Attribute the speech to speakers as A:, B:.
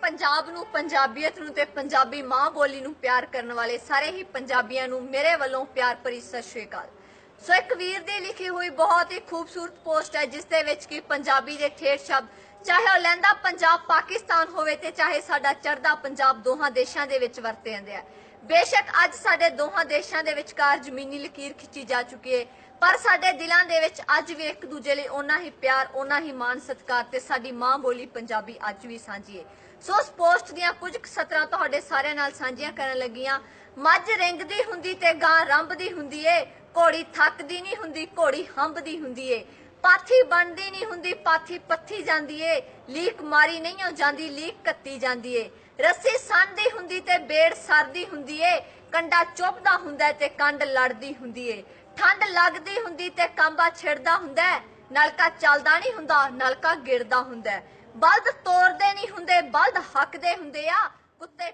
A: पंजाब नूं, पंजाबीयत नूं ते पंजाबी मां बोली नूं प्यार करने वाले सारे ही पंजाबियां नूं मेरे वालों प्यार भरी सत श्री अकाल। सो एक वीर दी लिखी हुई बहुत ही खूबसूरत पोस्ट है जिस दे विच कि पंजाबी दे ठेठ शब्द चाहे वो लैंदा पंजाब पाकिस्तान होवे ते चाहे साडा चढ़दा पंजाब दोहां देशां दे विच वरते जांदे आ। बेशक अज साडे दोहां देशां दे विचकार जमीनी लकीर खिंची जा चुकी है पर साडे दिलां दे विच अज भी एक दूजे लई ओना ही प्यार ओना ही मान सत्कार ते साडी मां बोली पंजाबी अज भी सांझी है। सो उस पोस्ट दियां कुछ सतरां तुहाडे सारिਆਂ ਨਾਲ ਸਾਂਝੀਆਂ ਕਰਨ ਲੱਗੀਆਂ। ਮੱਝ ਰਿੰਗਦੀ ਹੁੰਦੀ ਤੇ ਗਾਂ ਰੰਭਦੀ ਹੁੰਦੀ ਏ, ਘੋੜੀ ਥੱਕਦੀ ਨਹੀਂ ਹੁੰਦੀ, ਘੋੜੀ ਹੰਭਦੀ ਹੁੰਦੀ ਏ, ਪਾਥੀ ਬਣਦੀ ਨਹੀਂ ਹੁੰਦੀ, ਪਾਥੀ ਪੱਥੀ ਜਾਂਦੀ ਏ, ਲੀਕ ਮਾਰੀ ਨਹੀਂ ਹੋ ਜਾਂਦੀ, ਲੀਕ ਕੱਤੀ ਜਾਂਦੀ ਏ, ਰੱਸੀ ਸੰਨਦੀ ਹੁੰਦੀ ਤੇ ਬੇੜ ਸਰਦੀ ਹੁੰਦੀ ਏ, ਕੰਡਾ ਚੁੱਭਦਾ ਹੁੰਦਾ ਤੇ ਕੰਡ ਲੜਦੀ ਹੁੰਦੀ ਏ, ਠੰਡ ਲੱਗਦੀ ਹੁੰਦੀ ਤੇ ਕਾਂਬਾ ਛਿੜਦਾ ਹੁੰਦਾ, ਨਲਕਾ ਚੱਲਦਾ ਨਹੀਂ ਹੁੰਦਾ, ਨਲਕਾ ਗਿਰਦਾ ਹੁੰਦਾ, ਬਲਦ ਤੋਰਦੇ ਨਹੀਂ ਹੁੰਦੇ, ਬਲਦ ਹੱਕਦੇ ਹੁੰਦੇ ਆ, ਕੁੱਤੇ